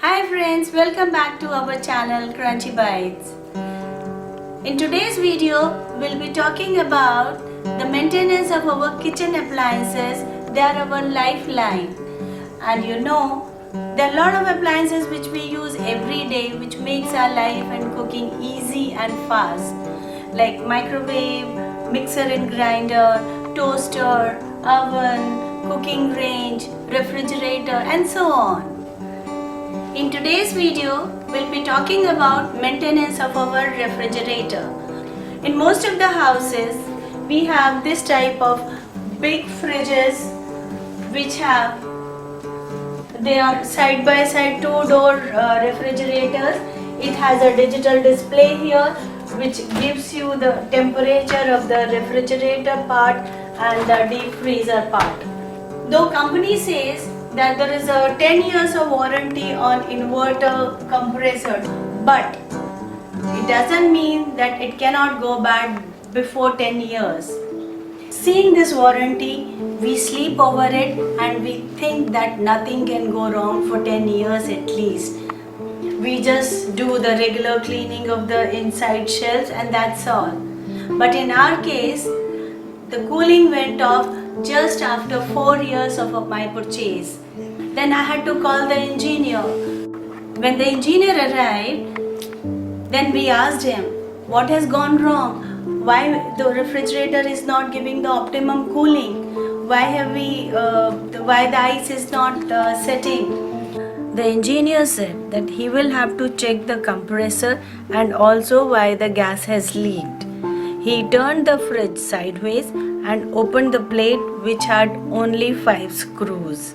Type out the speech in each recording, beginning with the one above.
Hi friends, welcome back to our channel Crunchy Bites. In today's video, we'll be talking about the maintenance of our kitchen appliances. They are our lifeline. And there are a lot of appliances which we use every day which makes our life and cooking easy and fast. Like microwave, mixer and grinder, toaster, oven, cooking range, refrigerator and so on. In today's video, we'll be talking about maintenance of our refrigerator. In most of the houses, we have this type of big fridges which they are side by side two-door refrigerators. It has a digital display here which gives you the temperature of the refrigerator part and the deep freezer part. Though company says that there is a 10 years of warranty on inverter compressor, but it doesn't mean that it cannot go bad before 10 years. Seeing this warranty, we sleep over it and we think that nothing can go wrong for 10 years at least. We just do the regular cleaning of the inside shelves and that's all. But in our case, the cooling went off just after 4 years of my purchase. Then I had to call the engineer. When the engineer arrived, then we asked him, what has gone wrong? Why the refrigerator is not giving the optimum cooling? Why the ice is not setting? The engineer said that he will have to check the compressor and also why the gas has leaked. He turned the fridge sideways and opened the plate which had only 5 screws.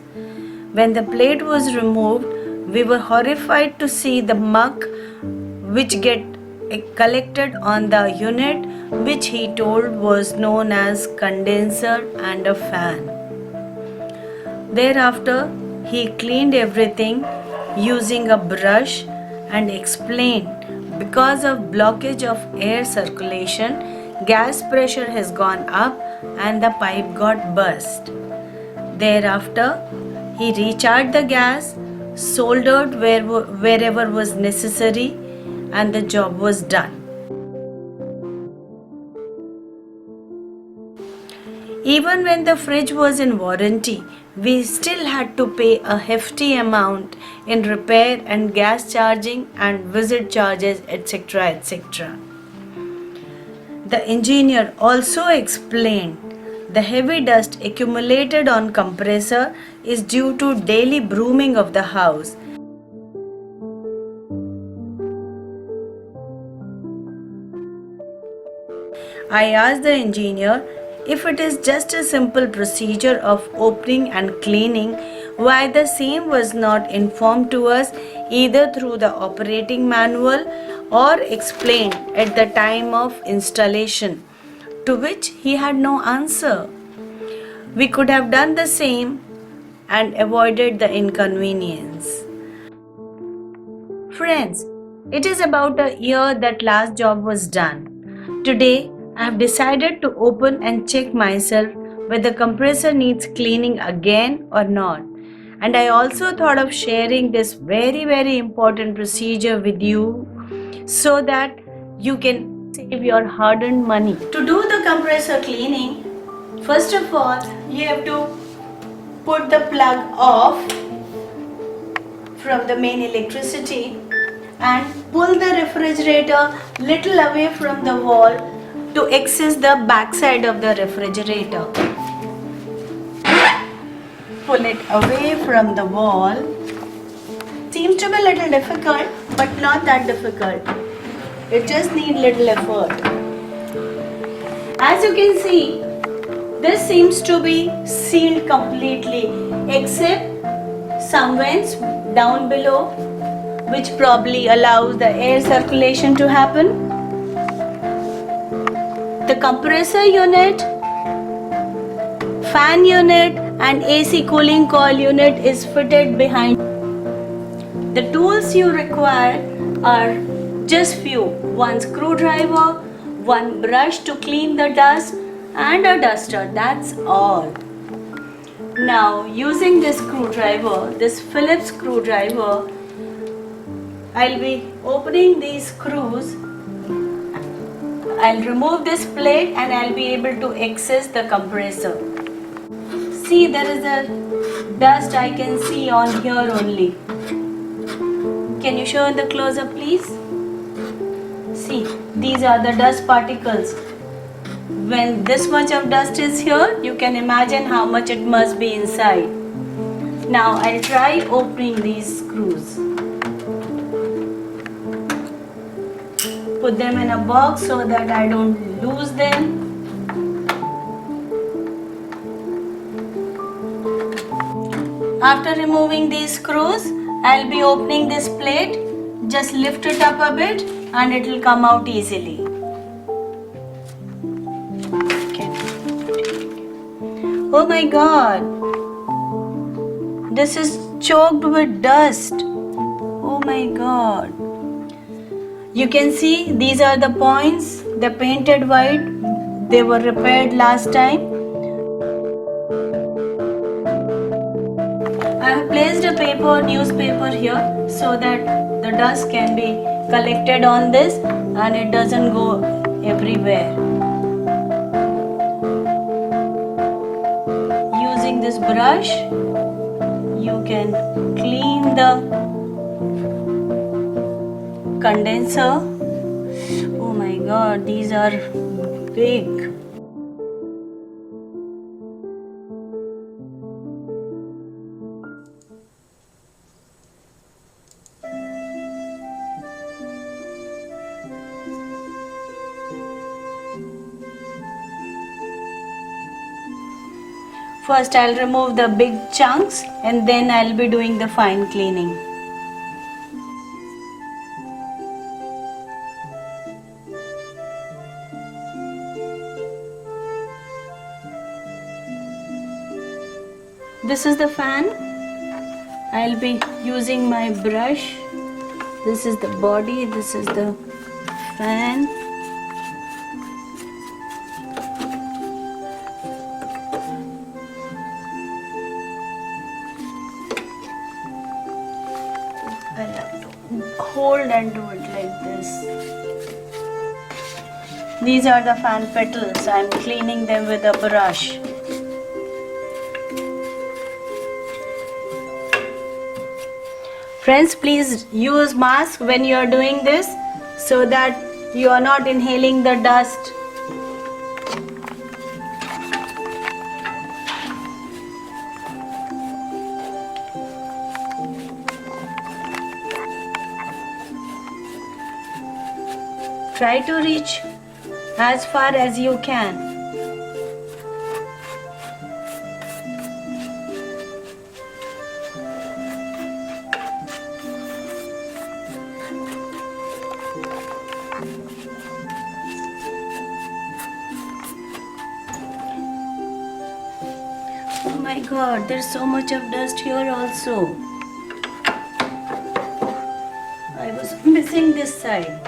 When the plate was removed, we were horrified to see the muck which get collected on the unit which he told was known as condenser and a fan. Thereafter, he cleaned everything using a brush and explained because of blockage of air circulation, gas pressure has gone up and the pipe got burst. Thereafter, he recharged the gas, soldered wherever was necessary, and the job was done. Even when the fridge was in warranty, we still had to pay a hefty amount in repair and gas charging and visit charges, etc. etc. The engineer also explained the heavy dust accumulated on compressor is due to daily brooming of the house. I asked the engineer if it is just a simple procedure of opening and cleaning, why the same was not informed to us either through the operating manual or explained at the time of installation, to which he had no answer. We could have done the same and avoided the inconvenience. Friends, it is about a year that last job was done. Today, I have decided to open and check myself whether the compressor needs cleaning again or not. And I also thought of sharing this very important procedure with you so that you can save your hard-earned money. To do the compressor cleaning, first of all, you have to put the plug off from the main electricity and pull the refrigerator little away from the wall to access the back side of the refrigerator. Pull it away from the wall. Seems to be a little difficult, but not that difficult. It just needs little effort. As you can see, this seems to be sealed completely except some vents down below which probably allows the air circulation to happen. The compressor unit, fan unit and AC cooling coil unit is fitted behind. The tools you require are just few. One screwdriver, one brush to clean the dust and a duster, that's all. Now using this screwdriver, this Phillips screwdriver, I'll be opening these screws. I'll remove this plate and I'll be able to access the compressor. See, there is a dust I can see on here only. Can you show in the close-up, please? See, these are the dust particles. When this much of dust is here, you can imagine how much it must be inside. Now I'll try opening these screws. Put them in a box so that I don't lose them. After removing these screws, I'll be opening this plate. Just lift it up a bit and it will come out easily. Okay. Oh my God! This is choked with dust. Oh my God! You can see these are the points. They're painted white. They were repaired last time. I have placed a newspaper here so that the dust can be collected on this and it doesn't go everywhere. Using this brush, you can clean the condenser. Oh my God, these are big. First I'll remove the big chunks and then I'll be doing the fine cleaning. This is the fan. I'll be using my brush. This is the body, this is the fan. I'll have to hold and do it like this. These are the fan petals. I'm cleaning them with a brush. Friends, please use mask when you are doing this so that you are not inhaling the dust. Try to reach as far as you can. Oh my God, there's so much of dust here also. I was missing this side.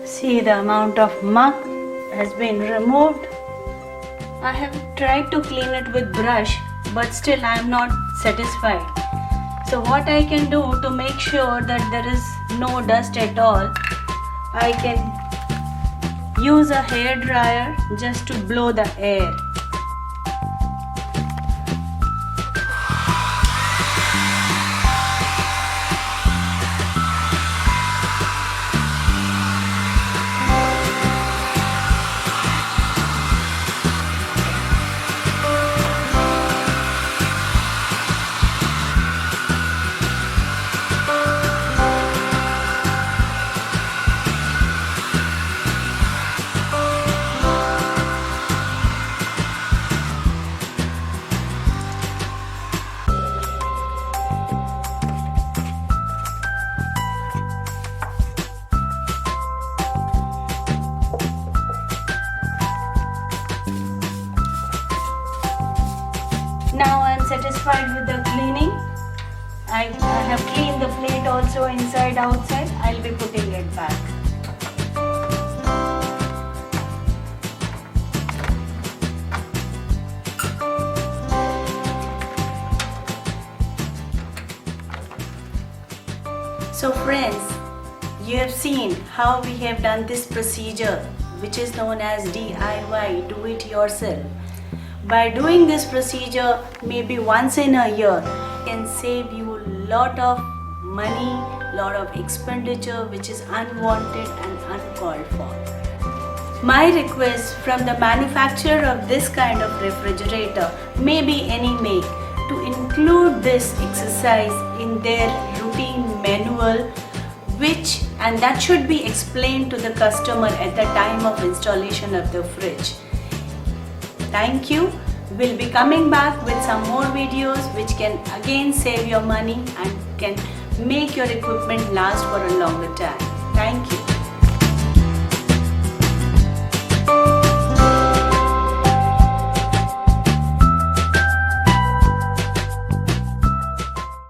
See, the amount of muck has been removed. I have tried to clean it with brush, but still I am not satisfied. So what I can do to make sure that there is no dust at all, I can use a hair dryer just to blow the air. Now I am satisfied with the cleaning. I have cleaned the plate also inside outside. I'll be putting it back. So friends, you have seen how we have done this procedure, which is known as DIY, do it yourself. By doing this procedure maybe once in a year, it can save you a lot of money, lot of expenditure which is unwanted and uncalled for. My request from the manufacturer of this kind of refrigerator, maybe any make, to include this exercise in their routine manual, and that should be explained to the customer at the time of installation of the fridge. Thank you. We'll be coming back with some more videos which can again save your money and can make your equipment last for a longer time. Thank you.